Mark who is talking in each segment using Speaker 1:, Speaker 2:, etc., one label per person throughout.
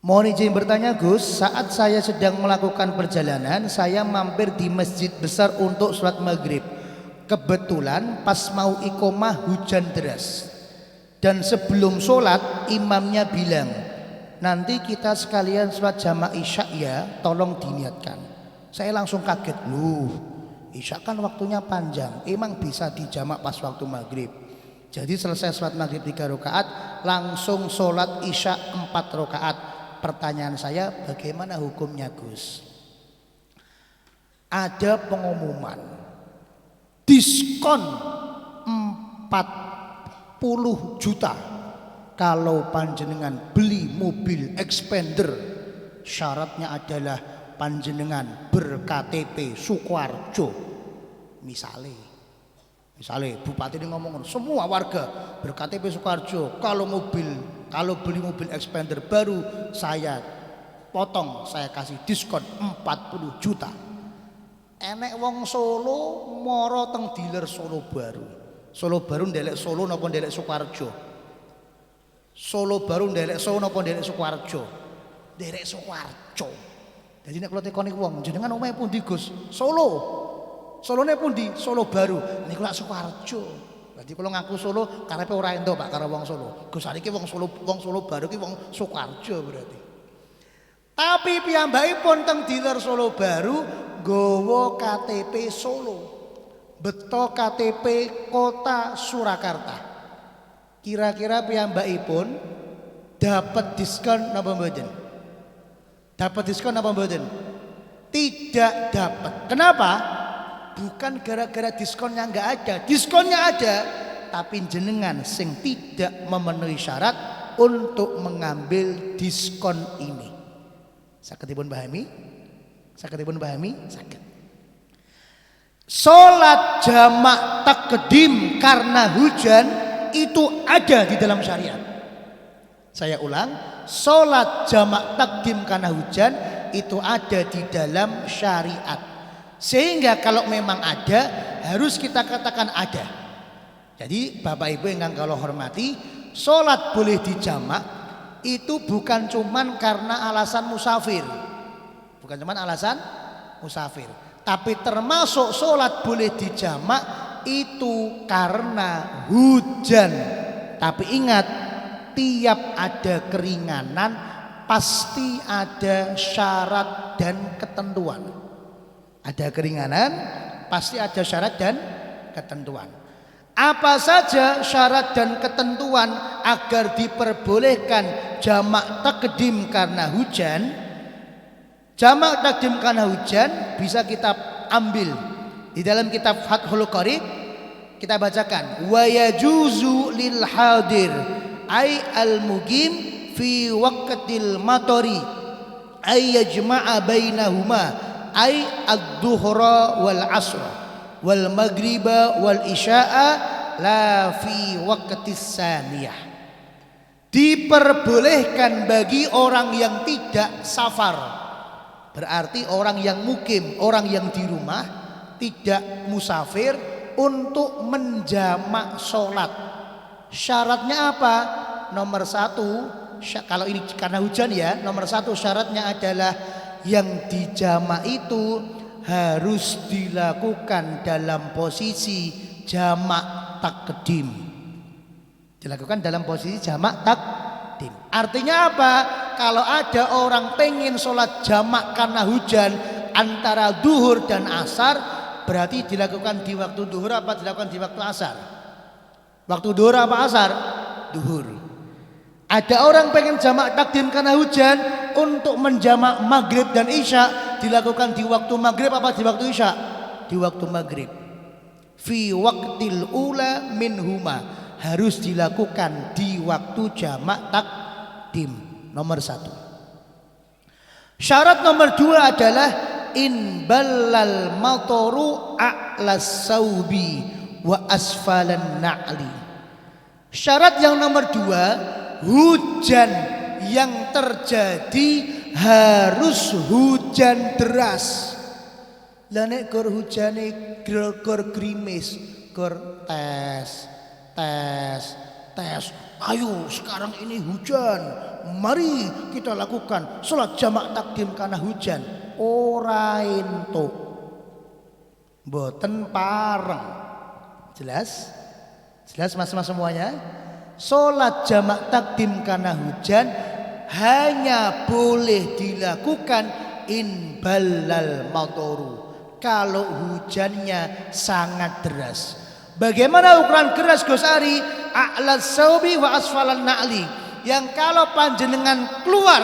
Speaker 1: Mohon izin bertanya Gus, saat saya sedang melakukan perjalanan, saya mampir di masjid besar untuk sholat maghrib. Kebetulan pas mau iqomah hujan deras. Dan sebelum sholat imamnya bilang, nanti kita sekalian sholat jamaah isya ya, tolong diniatkan. Saya langsung kaget, loh isya kan waktunya panjang, emang bisa dijamak pas waktu maghrib. Jadi selesai sholat maghrib 3 rakaat, langsung sholat isya 4 rakaat. Pertanyaan saya, bagaimana hukumnya Gus? Ada pengumuman diskon 40 juta kalau panjenengan beli mobil expander. Syaratnya adalah panjenengan berKTP Sukoharjo. Misalnya bupati ini ngomong semua warga berKTP Sukoharjo, kalau beli mobil expander baru saya potong, saya kasih diskon 40 juta. Enek wong Solo moro teng dealer Solo Baru ndelek Solo napa ndelek Sukoharjo? Solo Baru ndelek Solo napa ndelek Sukoharjo? Ndelek Sukoharjo. Jadi nek kula tekoni wong, jenengan omahe pundi Gus? Solone pundi? Solo Baru. Niku lak Sukoharjo. Dadi kula ngaku Solo karepe ora ento Pak karo wong Solo. Gus sakniki wong Solo Baru ki wong Sukoharjo berarti. Tapi piyambakipun teng dealer Solo Baru nggawa KTP Solo. Beto KTP Kota Surakarta. Kira-kira piyambakipun dapat diskon napa mboten? Dapat diskon napa mboten? Tidak dapat. Kenapa? Bukan gara-gara diskonnya enggak ada. Diskonnya ada, tapi jenengan sing tidak memenuhi syarat untuk mengambil diskon ini. Sakitipun pahami? Sakit. Sholat jamak takdim karena hujan itu ada di dalam syariat. Saya ulang, sholat jamak takdim karena hujan itu ada di dalam syariat. Sehingga kalau memang ada, harus kita katakan ada. Jadi Bapak Ibu yang kalau hormati, sholat boleh dijamak itu bukan cuman karena alasan musafir. Tapi termasuk sholat boleh dijamak itu karena hujan. Tapi ingat, tiap ada keringanan pasti ada syarat dan ketentuan. Ada keringanan pasti ada syarat dan ketentuan. Apa saja syarat dan ketentuan agar diperbolehkan jamak takdim karena hujan? Jamak takdim karena hujan bisa kita ambil di dalam kitab Fathul Qorib. Kita bacakan, wa yajuzu lil hadir ay al mugim fi waqtil matori ay yajma'a bainahuma ay ad-duhra wal asra wal maghriba wal isya'a la fi waqtis saniyah. Diperbolehkan bagi orang yang tidak safar, berarti orang yang mukim, orang yang di rumah tidak musafir, untuk menjamak sholat. Syaratnya apa? Nomor 1, kalau ini karena hujan ya, nomor 1 syaratnya adalah yang dijamak itu harus dilakukan dalam posisi jamak takdim. Dilakukan dalam posisi jamak takdim. Artinya apa? Kalau ada orang pengen sholat jamak karena hujan antara duhur dan asar, berarti dilakukan di waktu duhur apa dilakukan di waktu asar? Waktu duhur apa asar? Duhur. Ada orang pengen jamak takdim karena hujan untuk menjamak maghrib dan isya, dilakukan di waktu maghrib apa di waktu isya? Di waktu maghrib. Fi waqtil ula minhuma, harus dilakukan di waktu jamak takdim. Nomor 1. Syarat nomor 2 adalah in ballal matoru a'las saubi wa asfalan na'li. Syarat yang nomor 2, hujan yang terjadi harus hujan deras. Lah nek gor hujane gor grimis, gor tes tes. Ayo sekarang ini hujan, mari kita lakukan sholat jamak takdim karena hujan. Ora entuk, mboten pareng. Jelas? Jelas mas-mas semuanya? Sholat jamak takdim karena hujan hanya boleh dilakukan in balal matoru, kalau hujannya sangat deras. Bagaimana ukuran deras Gus Ari? A'las saubi wa asfalan na'li, yang kalau panjenengan keluar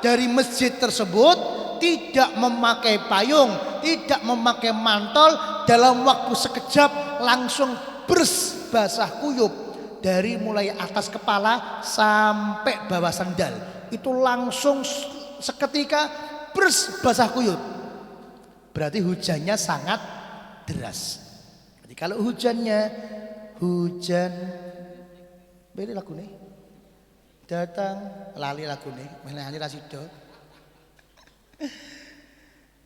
Speaker 1: dari masjid tersebut tidak memakai payung, tidak memakai mantel, dalam waktu sekejap langsung bers basah kuyup, dari mulai atas kepala sampai bawah sandal itu langsung seketika bers basah kuyup. Berarti hujannya sangat deras. Jadi kalau hujannya hujan, beda lagu nih datang lali lagu nih melani rasido.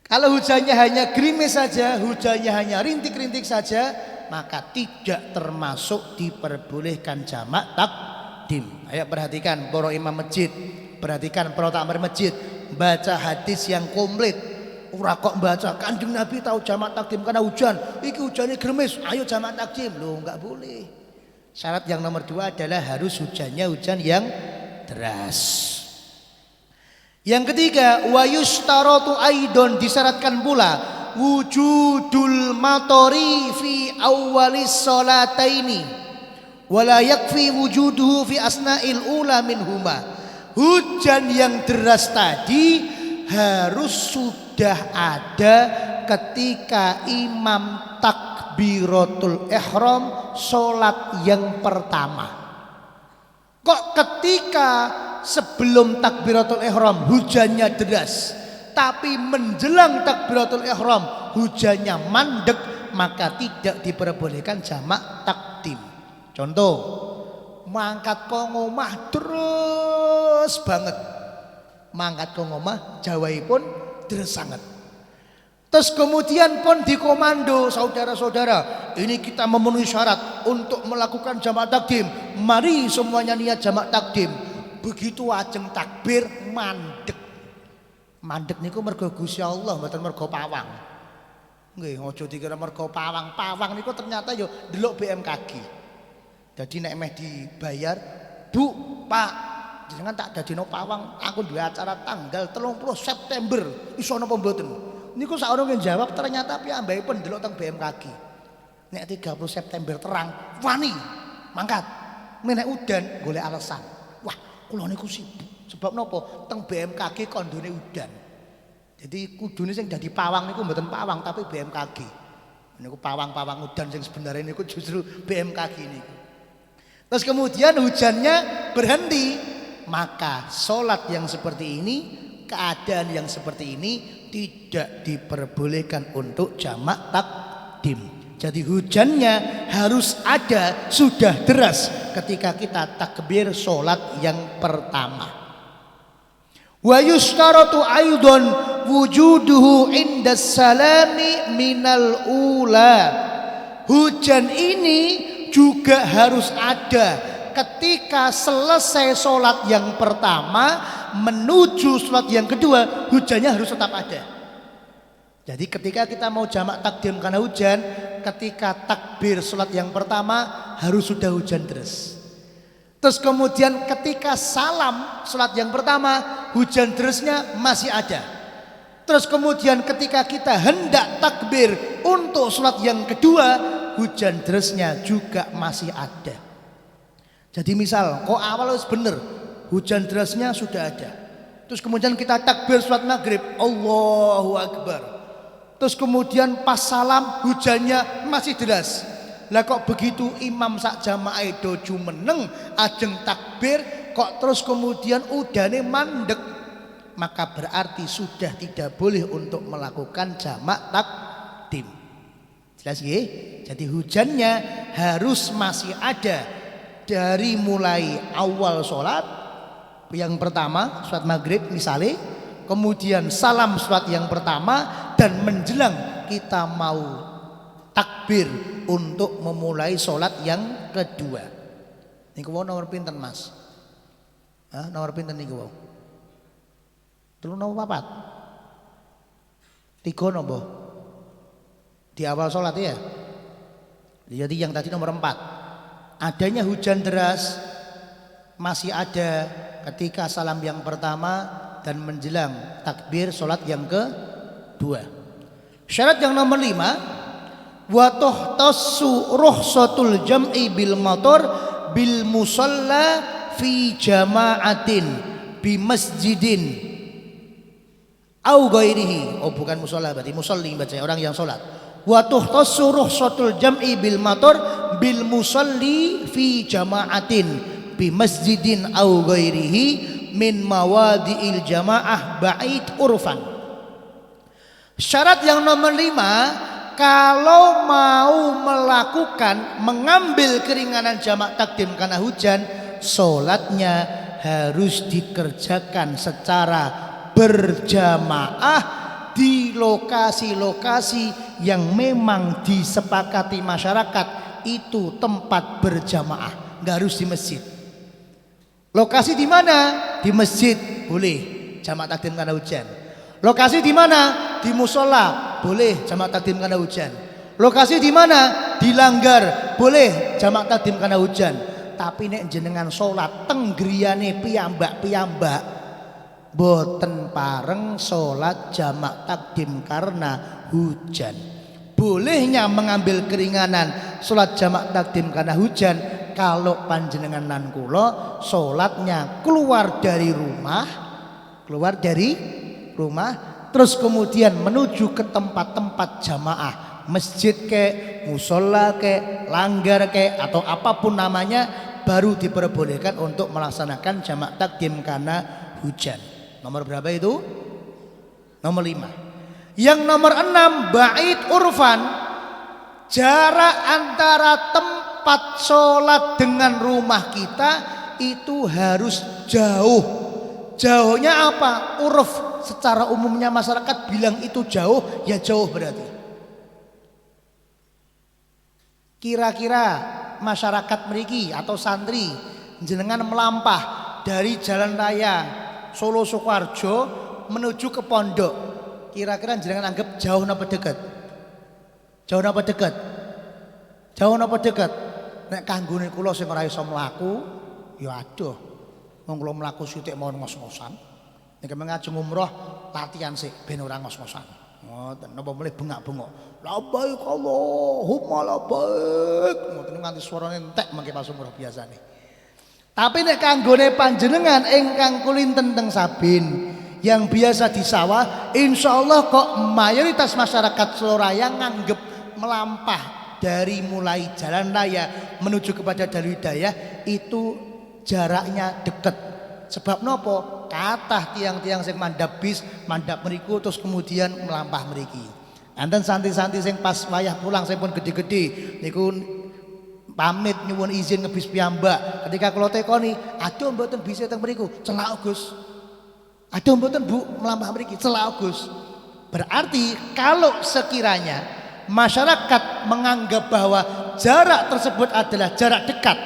Speaker 1: Kalau hujannya hanya gerimis saja, hujannya hanya rintik-rintik saja, maka tidak termasuk diperbolehkan jamak takdim. Ayo perhatikan para imam masjid, perhatikan para takmir masjid, baca hadis yang komplit. Ora kok baca Kanjeng Nabi tahu jamak takdim karena hujan, iki hujannya gerimis, ayo jamak takdim. Loh, enggak boleh. Syarat yang nomor 2 adalah harus hujannya hujan yang deras. Yang ketiga, wa yushtaratu aidon, disyaratkan pula wujudul matori fi awwalis sholataini wala yakfi wujuduhu fi asna'il ula minhuma. Hujan yang deras tadi harus sudah ada ketika imam takbiratul ihram sholat yang pertama. Kok ketika sebelum takbiratul ihram hujannya deras, tapi menjelang takbiratul ihram hujannya mandek, maka tidak diperbolehkan jamak takdim. Contoh, mangkat ke omah terus banget, mangkat ke omah jawaipun deres sangat. Terus kemudian pun dikomando, saudara-saudara, ini kita memenuhi syarat untuk melakukan jamak takdim, mari semuanya niat jamak takdim. Begitu ajeng takbir mandek. Mandek niku mergo Gusti Allah, mboten mergo pawang. Nggih, aja dikira mergo pawang. Pawang niku ternyata yo ndelok BMKG. Jadi nek meh dibayar, Bu, Pak, jenengan tak dadino pawang, aku duwe acara tanggal 30 September. Iso napa mboten? Niku saurunge jawab ternyata piyambakipun ndelok teng BMKG. Nek 30 September terang, wani mangkat. Menek udan golek alasan. Wah, kula niku sibuk. Sebab napa? Teng BMKG kondone udan. Jadi kudune sing dadi pawang niku mboten pawang tapi BMKG. Niku pawang-pawang udan sing sebenarnya niku justru BMKG niku. Terus kemudian hujannya berhenti, maka sholat yang seperti ini, keadaan yang seperti ini tidak diperbolehkan untuk jamak takdim. Jadi hujannya harus ada, sudah deras ketika kita takbir sholat yang pertama. Wa yushtaratu aidon wujuduhu inda salami minal ula. Hujan ini juga harus ada ketika selesai sholat yang pertama menuju sholat yang kedua, hujannya harus tetap ada. Jadi ketika kita mau jamak takdim karena hujan, ketika takbir sholat yang pertama harus sudah hujan deras. Terus kemudian ketika salam sholat yang pertama, hujan derasnya masih ada. Terus kemudian ketika kita hendak takbir untuk sholat yang kedua, hujan derasnya juga masih ada. Jadi misal kok awal harus bener, hujan derasnya sudah ada. Terus kemudian kita takbir sholat maghrib, Allahu Akbar. Terus kemudian pas salam hujannya masih deras. Lah kok begitu imam sak jamaah do jumeneng ajeng takbir kok terus kemudian udane mandek, maka berarti sudah tidak boleh untuk melakukan jamak takdim. Jelas nggih? Jadi hujannya harus masih ada dari mulai awal sholat yang pertama, sholat maghrib misalnya, kemudian salam sholat yang pertama, dan menjelang kita mau takbir untuk memulai sholat yang kedua. Niku wau nomor pinten Mas? Nomor pinten niku wau? 3 napa 4? 3 napa? Di awal sholat ya. Jadi yang tadi nomor 4. Adanya hujan deras masih ada ketika salam yang pertama dan menjelang takbir sholat yang kedua. Syarat yang nomor 5, wa tuhtassu rukhsatul jam'i bil motor bil musalla fi jama'atin bi masjidin au ghairihi. Oh bukan musalla, berarti musalli bacanya orang yang sholat. Wa tuhtassu rukhsatul jam'i bil motor bil musalli fi jama'atin bi masjidin au ghairihi min mawadi'il jamaah ba'id urfan. Syarat yang nomor 5, kalau mau mengambil keringanan jamak takdim karena hujan, sholatnya harus dikerjakan secara berjamaah di lokasi-lokasi yang memang disepakati masyarakat itu tempat berjamaah, nggak harus di masjid. Lokasi di mana? Di masjid boleh jamak takdim karena hujan. Lokasi di mana? Di musola boleh jamak takdim karena hujan. Lokasi di mana? Di langgar boleh jamak takdim karena hujan. Tapi nek jenengan sholat tenggriane piyambak boten pareng sholat jamak takdim karena hujan. Bolehnya mengambil keringanan sholat jamak takdim karena hujan kalau panjenengan lan kula sholatnya keluar dari rumah terus kemudian menuju ke tempat-tempat jamaah, masjid ke, musola ke, langgar ke, atau apapun namanya, baru diperbolehkan untuk melaksanakan jamak takdim karena hujan. Nomor berapa itu? Nomor 5. Yang nomor 6, ba'id urfan, jarak antara tempat sholat dengan rumah kita itu harus jauh. Jauhnya apa? Uruf, secara umumnya masyarakat bilang itu jauh, ya jauh berarti. Kira-kira masyarakat mriki atau santri jenengan melampah dari jalan raya Solo Sukoharjo menuju ke pondok, kira-kira jenengan anggap jauh napa dekat? Jauh napa dekat? Jauh napa dekat? Nek kanggone kula sing ora iso mlaku, ya aduh. Wong kula mlaku sithik mawon ngos-ngosan. Nek ngajeng umroh latihan sik ben ora ngos-ngosan. Ngoten napa mulih bengak-bengok. Labbaik Allahumma labbaik. Ngoten nganti swarane entek mangke pas umroh biasane. Tapi nek kanggone panjenengan ingkang kulinten teng Sabin yang biasa di sawah, insyaallah kok mayoritas masyarakat Seloraya nganggep melampah dari mulai jalan raya menuju kepada Darul Hidayah itu jaraknya dekat. Sebab nopo? Kathah tiang-tiang sing mandhap bis, mandhap mriku terus kemudian melampah mriki. Anten santri-santri sing pas wayah pulang sing pun gede-gede niku pamit nyuwun izin ngebis piyambak. Ketika kula tekoni, "Aduh mboten bisa teng mriku." "Celak Gus." "Aduh mboten Bu, melampah mriki." "Celak Gus." Berarti kalau sekiranya masyarakat menganggap bahwa jarak tersebut adalah jarak dekat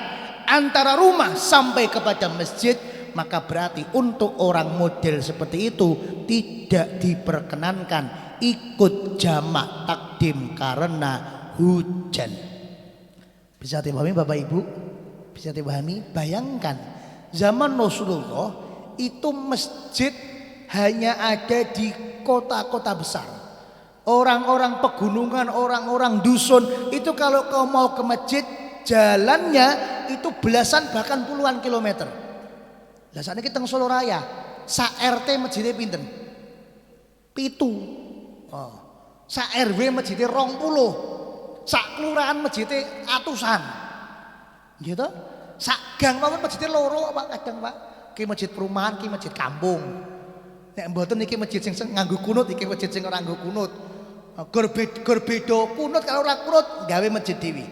Speaker 1: antara rumah sampai kepada masjid, maka berarti untuk orang model seperti itu tidak diperkenankan ikut jamak takdim karena hujan. Bisa dipahami Bapak Ibu? Bisa dipahami? Bayangkan zaman Rasulullah itu masjid hanya ada di kota-kota besar. Orang-orang pegunungan, orang-orang dusun itu kalau kau mau ke masjid jalannya itu belasan bahkan puluhan kilometer. Lah sakniki teng Solo Raya, sak RT masjidnya pinten? 7. Oh. Sak RW masjidnya 20. Sak kelurahan masjidnya atusan. Gitu. Sak gang mawon masjidnya loro Pak kadang Pak. Ki masjid perumahan, ki masjid kampung. Nek mboten iki masjid sing nganggo kunut, iki masjid sing ora nganggo kunut. Gor beda kunut kalau ora kunut gawe masjid dhewe.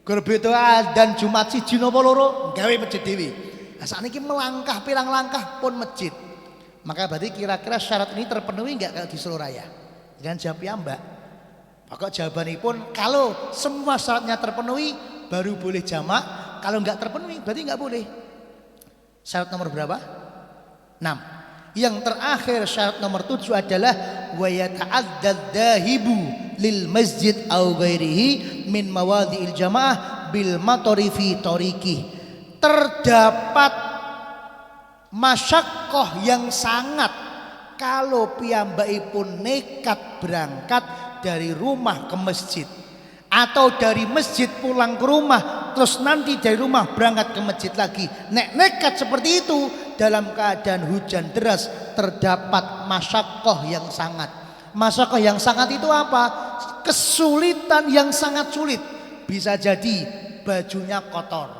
Speaker 1: Gor beda dan Jumat siji napa loro gawe masjid dhewe. Nah sakniki melangkah pirang langkah pun masjid. Maka berarti kira-kira syarat ini terpenuhi enggak kalau di Seloraya? Jangan jawab ya Mbak. Maka jawabanipun kalau semua syaratnya terpenuhi baru boleh jamak. Kalau nggak terpenuhi berarti nggak boleh. Syarat nomor berapa? 6. Yang terakhir syarat nomor 7 adalah wa yata'addad dahibu lil masjid au ghairihi min mawadhi'il jamaah bil matori fi tariqih. Terdapat masyaqqah yang sangat kalau piyambakipun nekat berangkat dari rumah ke masjid atau dari masjid pulang ke rumah terus nanti dari rumah berangkat ke masjid lagi. Nekat seperti itu dalam keadaan hujan deras terdapat masyaqqah yang sangat. Masyaqqah yang sangat itu apa? Kesulitan yang sangat sulit. Bisa jadi bajunya kotor,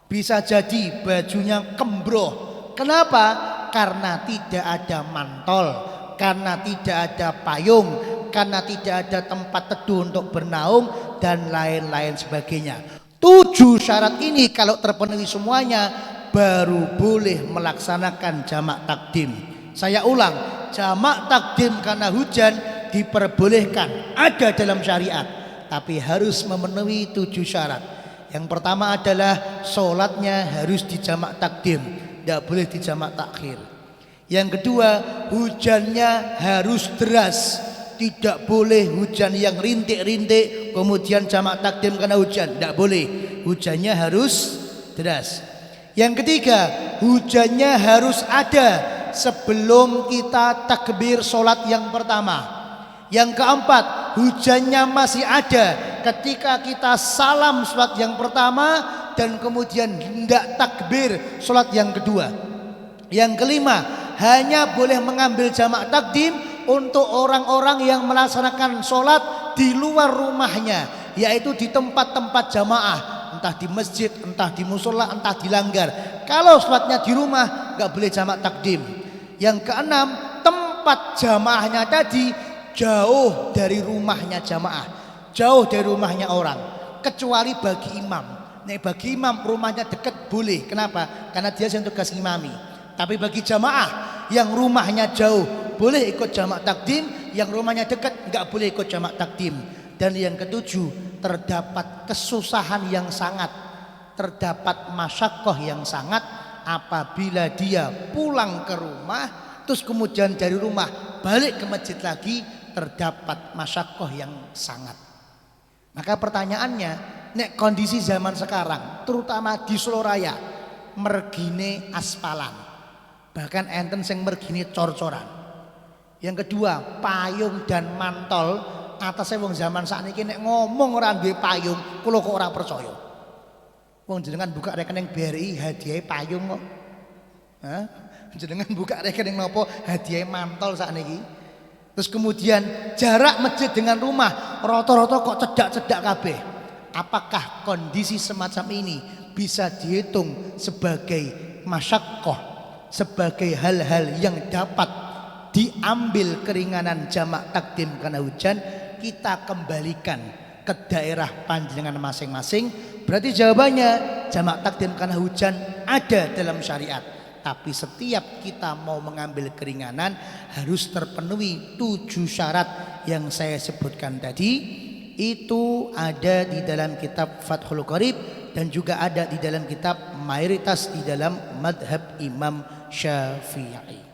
Speaker 1: bisa jadi bajunya kembroh. Kenapa? Karena tidak ada mantol, karena tidak ada payung, karena tidak ada tempat teduh untuk bernaung dan lain-lain sebagainya. 7 syarat ini kalau terpenuhi semuanya baru boleh melaksanakan jamak takdim. Saya ulang, jamak takdim karena hujan diperbolehkan, ada dalam syariat, tapi harus memenuhi 7 syarat. Yang pertama adalah sholatnya harus dijamak takdim, tidak boleh dijamak takhir. Yang kedua, hujannya harus deras, tidak boleh hujan yang rintik-rintik kemudian jamak takdim karena hujan, tidak boleh, hujannya harus deras. Yang ketiga, hujannya harus ada sebelum kita takbir sholat yang pertama. Yang keempat, hujannya masih ada ketika kita salam sholat yang pertama dan kemudian hendak takbir sholat yang kedua. Yang kelima, hanya boleh mengambil jamak takdim untuk orang-orang yang melaksanakan sholat di luar rumahnya, yaitu di tempat-tempat jamaah, entah di masjid, entah di musola, entah di langgar. Kalau sholatnya di rumah nggak boleh jamak takdim. Yang keenam, tempat jamaahnya tadi jauh dari rumahnya jamaah, jauh dari rumahnya orang, kecuali bagi imam. Nih bagi imam rumahnya dekat boleh. Kenapa? Karena dia yang tugas ngimami. Tapi bagi jamaah yang rumahnya jauh boleh ikut jamak takdim, yang rumahnya dekat nggak boleh ikut jamak takdim. Dan yang ketujuh, terdapat kesusahan yang sangat, terdapat masyaqqah yang sangat apabila dia pulang ke rumah terus kemudian dari rumah balik ke masjid lagi, terdapat masyaqqah yang sangat. Maka pertanyaannya, nek kondisi zaman sekarang terutama di Solo Raya mergine aspalan, bahkan enten sing mergine cor-coran. Yang kedua, payung dan mantol atasnya wong zaman sakniki nek ngomong ora duwe payung kula kok ora percaya. Wong jenengan buka rekening BRI hadiah payung kok. Hah? Jenengan buka rekening napa hadiah mantol sakniki. Terus kemudian jarak masjid dengan rumah rata-rata kok cedak-cedak kabeh. Apakah kondisi semacam ini bisa dihitung sebagai masyaqqah, sebagai hal-hal yang dapat diambil keringanan jamak takdim karena hujan? Kita kembalikan ke daerah panjenengan masing-masing. Berarti jawabannya jamak takdim karena hujan ada dalam syariat. Tapi setiap kita mau mengambil keringanan harus terpenuhi 7 syarat yang saya sebutkan tadi. Itu ada di dalam kitab Fathul Qorib dan juga ada di dalam kitab mayoritas di dalam madhab Imam Syafi'i.